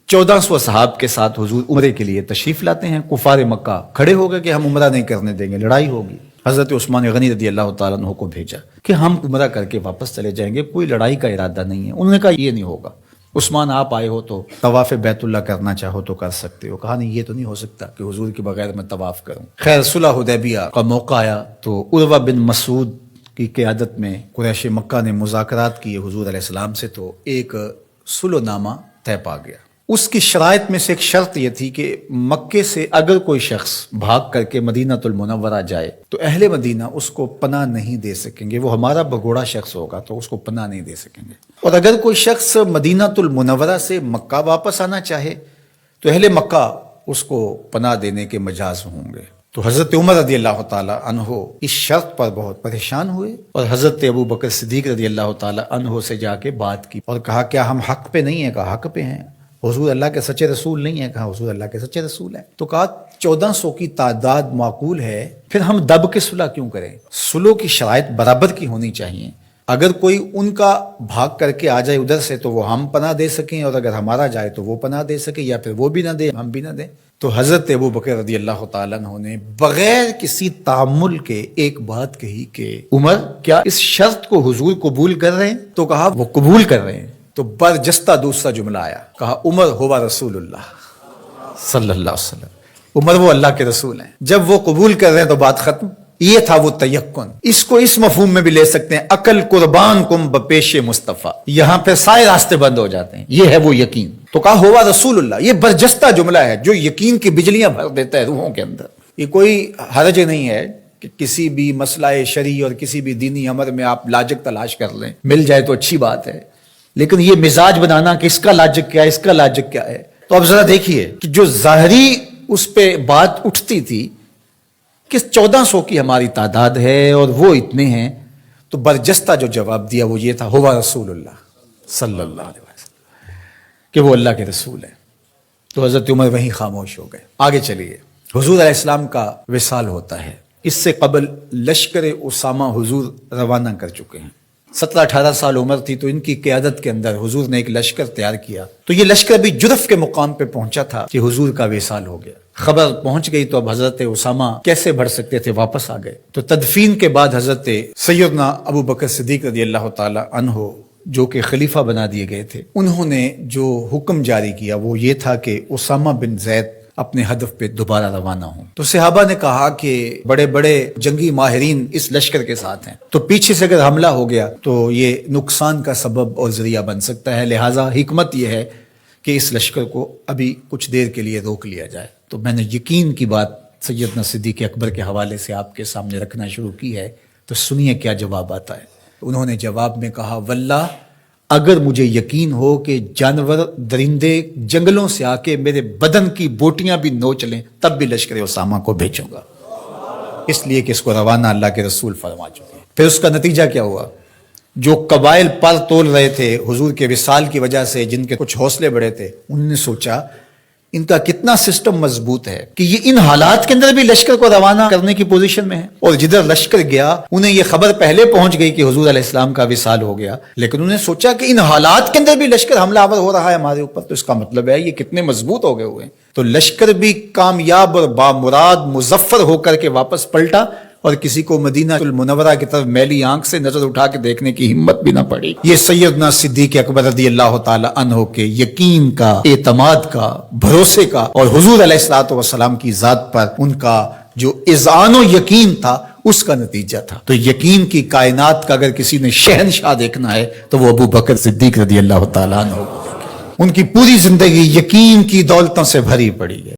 1400 صحاب کے ساتھ حضور عمرے کے لیے تشریف لاتے ہیں. کفار مکہ کھڑے ہو گئے کہ ہم عمرہ نہیں کرنے دیں گے، لڑائی ہوگی. حضرت عثمان غنی رضی اللہ تعالیٰ عنہ کو بھیجا کہ ہم عمرہ کر کے واپس چلے جائیں گے، کوئی لڑائی کا ارادہ نہیں ہے. انہوں نے کہا یہ نہیں ہوگا. عثمان آپ آئے ہو تو طواف بیت اللہ کرنا چاہو تو کر سکتے ہو. کہا نہیں یہ تو نہیں ہو سکتا کہ حضور کے بغیر میں طواف کروں. خیر صلح حدیبیہ کا موقع آیا تو عروہ بن مسعود کی قیادت میں قریش مکہ نے مذاکرات کیے حضور علیہ السلام سے، تو ایک صلح نامہ طے پا گیا. اس کی شرائط میں سے ایک شرط یہ تھی کہ مکے سے اگر کوئی شخص بھاگ کر کے مدینہ المنورہ جائے تو اہل مدینہ اس کو پناہ نہیں دے سکیں گے. وہ ہمارا بگوڑا شخص ہوگا تو اس کو پناہ نہیں دے سکیں گے. اور اگر کوئی شخص مدینہ المنورہ سے مکہ واپس آنا چاہے تو اہل مکہ اس کو پناہ دینے کے مجاز ہوں گے. تو حضرت عمر رضی اللہ تعالیٰ عنہ اس شرط پر بہت پریشان ہوئے اور حضرت ابو بکر صدیق رضی اللہ تعالیٰ عنہ سے جا کے بات کی اور کہا کیا ہم حق پہ نہیں ہیں؟ کہا حق پہ ہیں. حضور اللہ کے سچے رسول نہیں ہیں؟ کہا حضور اللہ کے سچے رسول ہیں. تو کہا 1400 کی تعداد معقول ہے، پھر ہم دب کے صلح کیوں کریں؟ صلح کی شرائط برابر کی ہونی چاہیے. اگر کوئی ان کا بھاگ کر کے آ جائے ادھر سے تو وہ ہم پناہ دے سکیں، اور اگر ہمارا جائے تو وہ پناہ دے سکے، یا پھر وہ بھی نہ دے ہم بھی نہ دیں. تو حضرت ابو بکر رضی اللہ تعالیٰ عنہ نے بغیر کسی تعامل کے ایک بات کہی کہ عمر کیا اس شرط کو حضور قبول کر رہے ہیں؟ تو کہا وہ قبول کر رہے ہیں. تو برجستہ دوسرا جملہ آیا، کہا عمر ہوا رسول اللہ صلی اللہ علیہ وسلم. عمر وہ اللہ کے رسول ہیں. جب وہ قبول کر رہے ہیں تو بات ختم. یہ تھا وہ تیقن. اس کو اس مفہوم میں بھی لے سکتے ہیں، عقل قربان کم بپیش مصطفیٰ. یہاں پہ سارے راستے بند ہو جاتے ہیں. یہ ہے وہ یقین. تو کہا ہوا رسول اللہ. یہ برجستہ جملہ ہے جو یقین کی بجلیاں بھر دیتا ہے روحوں کے اندر. یہ کوئی حرج نہیں ہے کہ کسی بھی مسئلہ شرعی اور کسی بھی دینی امر میں آپ لاجک تلاش کر لیں، مل جائے تو اچھی بات ہے. لیکن یہ مزاج بنانا کہ اس کا لاجک کیا ہے، اس کا لاجک کیا ہے. تو اب ذرا دیکھیے کہ جو ظاہری اس پہ بات اٹھتی تھی کہ 1400 کی ہماری تعداد ہے اور وہ اتنے ہیں، تو برجستہ جو جواب دیا وہ یہ تھا ہوا رسول اللہ صلی اللہ علیہ وسلم، کہ وہ اللہ کے رسول ہیں. تو حضرت عمر وہیں خاموش ہو گئے. آگے چلیے. حضور علیہ السلام کا وصال ہوتا ہے. اس سے قبل لشکر اسامہ حضور روانہ کر چکے ہیں. 17-18 سال عمر تھی تو ان کی قیادت کے اندر حضور نے ایک لشکر تیار کیا. تو یہ لشکر بھی جرف کے مقام پہ پہنچا تھا کہ حضور کا وصال ہو گیا. خبر پہنچ گئی تو اب حضرت اسامہ کیسے بڑھ سکتے تھے، واپس آ گئے. تو تدفین کے بعد حضرت سیدنا ابو بکر صدیق رضی اللہ تعالی عنہ جو کہ خلیفہ بنا دیے گئے تھے، انہوں نے جو حکم جاری کیا وہ یہ تھا کہ اسامہ بن زید اپنے ہدف پہ دوبارہ روانہ ہوں. تو صحابہ نے کہا کہ بڑے بڑے جنگی ماہرین اس لشکر کے ساتھ ہیں، تو پیچھے سے اگر حملہ ہو گیا تو یہ نقصان کا سبب اور ذریعہ بن سکتا ہے. لہٰذا حکمت یہ ہے کہ اس لشکر کو ابھی کچھ دیر کے لیے روک لیا جائے. تو میں نے یقین کی بات سیدنا صدیق اکبر کے حوالے سے آپ کے سامنے رکھنا شروع کی ہے. تو سنیے کیا جواب آتا ہے. انہوں نے جواب میں کہا واللہ اگر مجھے یقین ہو کہ جانور درندے جنگلوں سے آ کے میرے بدن کی بوٹیاں بھی نوچ لیں تب بھی لشکر اسامہ کو بھیجوں گا، اس لیے کہ اس کو روانہ اللہ کے رسول فرما چکے ہیں. پھر اس کا نتیجہ کیا ہوا؟ جو قبائل پر تول رہے تھے حضور کے وصال کی وجہ سے، جن کے کچھ حوصلے بڑے تھے، انہوں نے سوچا ان کا کتنا سسٹم مضبوط ہے کہ یہ ان حالات کے اندر بھی لشکر کو روانہ کرنے کی پوزیشن میں ہے. اور جدھر لشکر گیا انہیں یہ خبر پہلے پہنچ گئی کہ حضور علیہ السلام کا وصال ہو گیا، لیکن انہوں نے سوچا کہ ان حالات کے اندر بھی لشکر حملہ آور ہو رہا ہے ہمارے اوپر، تو اس کا مطلب ہے یہ کتنے مضبوط ہو گئے ہوئے ہیں. تو لشکر بھی کامیاب اور بامراد مظفر ہو کر کے واپس پلٹا، اور کسی کو مدینہ المنورہ کی طرف میلی آنکھ سے نظر اٹھا کے دیکھنے کی ہمت بھی نہ پڑی. یہ سیدنا صدیق اکبر رضی اللہ تعالی عنہ کے یقین کا، اعتماد کا، بھروسے کا، اور حضور علیہ الصلوۃ والسلام کی ذات پر ان کا جو اذعان و یقین تھا اس کا نتیجہ تھا. تو یقین کی کائنات کا اگر کسی نے شہنشاہ دیکھنا ہے تو وہ ابو بکر صدیق رضی اللہ تعالی عنہ. ان کی پوری زندگی یقین کی دولتوں سے بھری پڑی ہے.